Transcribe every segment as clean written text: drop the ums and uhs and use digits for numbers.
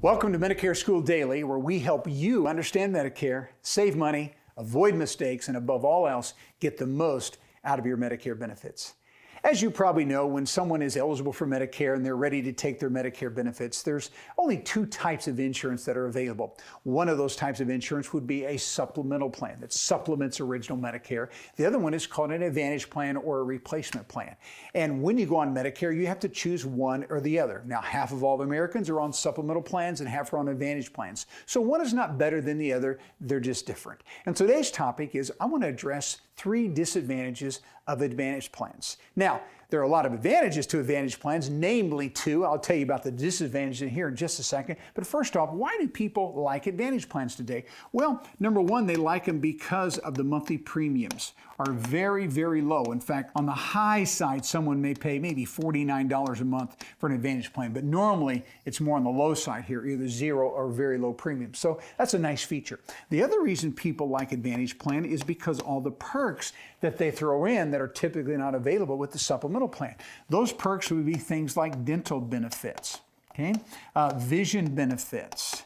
Welcome to Medicare School Daily, where we help you understand Medicare, save money, avoid mistakes, and above all else, get the most out of your Medicare benefits. As you probably know, when someone is eligible for Medicare and they're ready to take their Medicare benefits, there's only two types of insurance that are available. One of those types of insurance would be a supplemental plan that supplements original Medicare. The other one is called an Advantage plan or a replacement plan. And when you go on Medicare, you have to choose one or the other. Now, half of all Americans are on supplemental plans and half are on Advantage plans. So one is not better than the other, they're just different. And today's topic is I want to address 3 disadvantages of Advantage plans. Now, there are a lot of advantages to Advantage plans, namely 2. I'll tell you about the disadvantages in here in just a second. But first off, why do people like Advantage plans today? Well, number one, they like them because of the monthly premiums are very, very low. In fact, on the high side, someone may pay maybe $49 a month for an Advantage plan, but normally it's more on the low side here, either 0 or very low premium. So that's a nice feature. The other reason people like Advantage plan is because all the perks that they throw in that are typically not available with the supplemental plan. Those perks would be things like dental benefits, okay, vision benefits.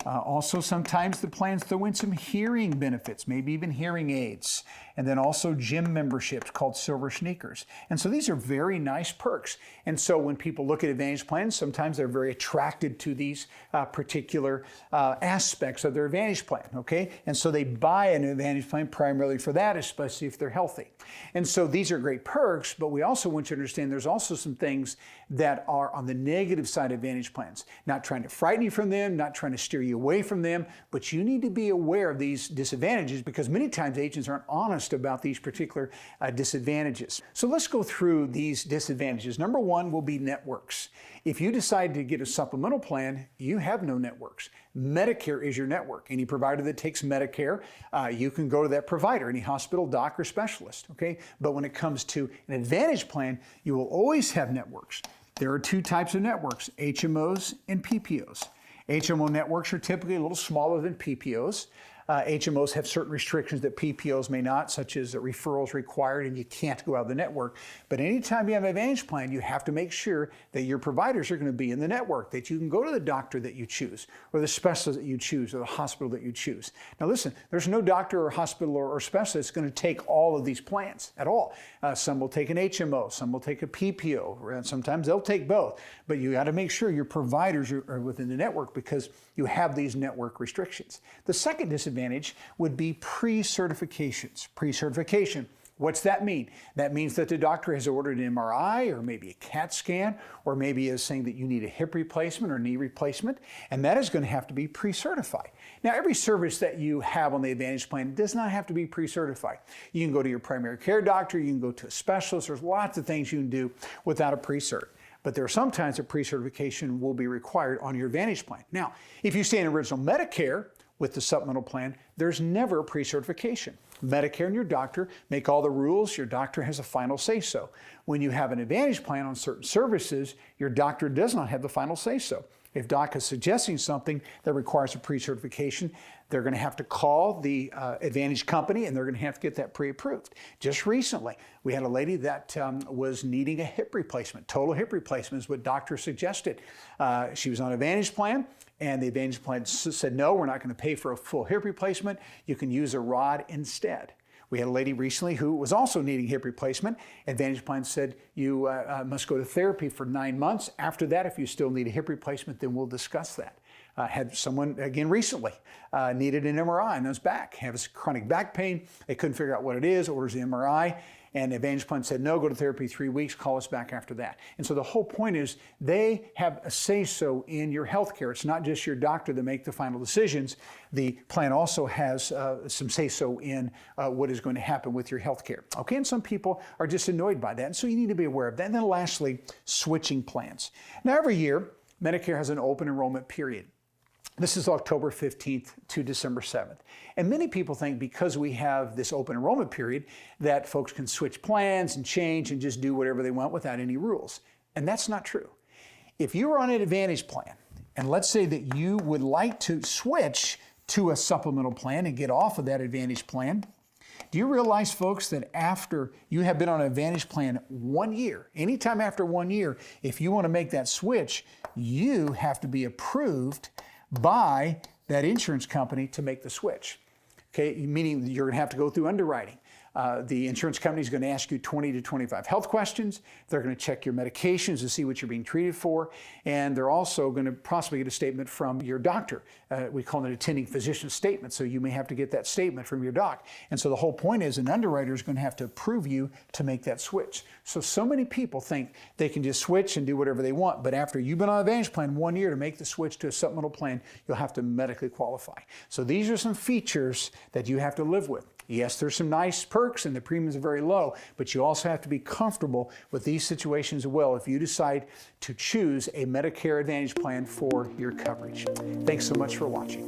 Also, sometimes the plans throw in some hearing benefits, maybe even hearing aids, and then also gym memberships called Silver Sneakers. And so these are very nice perks. And so when people look at Advantage plans, sometimes they're very attracted to these particular aspects of their Advantage plan, okay? And so they buy an Advantage plan primarily for that, especially if they're healthy. And so these are great perks, but we also want you to understand there's also some things that are on the negative side of Advantage plans. Not trying to frighten you from them, not trying to steer you away from them, but you need to be aware of these disadvantages because many times agents aren't honest about these particular disadvantages. So let's go through these disadvantages. Number one will be networks. If you decide to get a supplemental plan, you have no networks. Medicare is your network. Any provider that takes Medicare, you can go to that provider, any hospital, doc, or specialist, okay? But when it comes to an Advantage plan, you will always have networks. There are 2 types of networks, HMOs and PPOs. HMO networks are typically a little smaller than PPOs. HMOs have certain restrictions that PPOs may not, such as referrals required and you can't go out of the network. But anytime you have an Advantage plan, you have to make sure that your providers are going to be in the network, that you can go to the doctor that you choose, or the specialist that you choose, or the hospital that you choose. Now listen, there's no doctor or hospital or specialist that's going to take all of these plans at all. Some will take an HMO, some will take a PPO, and sometimes they'll take both. But you got to make sure your providers are within the network because you have these network restrictions. The second disadvantage would be pre-certifications. Pre-certification, what's that mean? That means that the doctor has ordered an MRI or maybe a CAT scan, or maybe is saying that you need a hip replacement or knee replacement, and that is going to have to be pre-certified. Now, every service that you have on the Advantage plan does not have to be pre-certified. You can go to your primary care doctor, you can go to a specialist, there's lots of things you can do without a pre-cert. But there are some times that pre-certification will be required on your Advantage plan. Now, if you stay in original Medicare with the supplemental plan, there's never a pre-certification. Medicare and your doctor make all the rules. Your doctor has a final say-so. When you have an Advantage plan on certain services, your doctor does not have the final say-so. If doc is suggesting something that requires a pre-certification, they're going to have to call the Advantage company and they're going to have to get that pre-approved. Just recently, we had a lady that was needing a hip replacement. Total hip replacement is what doctor suggested. She was on Advantage plan and the Advantage plan said, no, we're not going to pay for a full hip replacement. You can use a rod instead. We had a lady recently who was also needing hip replacement. Advantage plan said you must go to therapy for 9 months. After that, if you still need a hip replacement, then we'll discuss that. Had someone, again recently, needed an MRI on his back, has chronic back pain. They couldn't figure out what it is, orders the MRI. And the Advantage plan said, no, go to therapy 3 weeks, call us back after that. And so the whole point is they have a say-so in your health care. It's not just your doctor that make the final decisions. The plan also has some say-so in what is going to happen with your health care. Okay, and some people are just annoyed by that. And so you need to be aware of that. And then lastly, switching plans. Now every year, Medicare has an open enrollment period. This is October 15th to December 7th. And many people think because we have this open enrollment period that folks can switch plans and change and just do whatever they want without any rules. And that's not true. If you are on an Advantage plan, and let's say that you would like to switch to a supplemental plan and get off of that Advantage plan, Do you realize, folks, that after you have been on an Advantage plan 1 year, anytime after 1 year, if you want to make that switch, you have to be approved by that insurance company to make the switch. Okay, meaning you're going to have to go through underwriting. The insurance company is going to ask you 20 to 25 health questions. They're going to check your medications to see what you're being treated for. And they're also going to possibly get a statement from your doctor. We call it an attending physician statement. So you may have to get that statement from your doc. And so the whole point is an underwriter is going to have to approve you to make that switch. So many people think they can just switch and do whatever they want. But after you've been on Advantage plan 1 year, to make the switch to a supplemental plan, you'll have to medically qualify. So these are some features that you have to live with. Yes, there's some nice perks and the premiums are very low, but you also have to be comfortable with these situations as well if you decide to choose a Medicare Advantage plan for your coverage. Thanks so much for watching.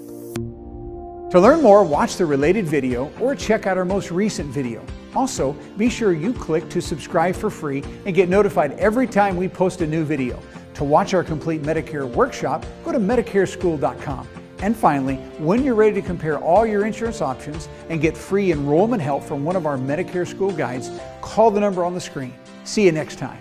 To learn more, watch the related video or check out our most recent video. Also, be sure you click to subscribe for free and get notified every time we post a new video. To watch our complete Medicare workshop, go to MedicareSchool.com. And finally, when you're ready to compare all your insurance options and get free enrollment help from one of our Medicare School guides, call the number on the screen. See you next time.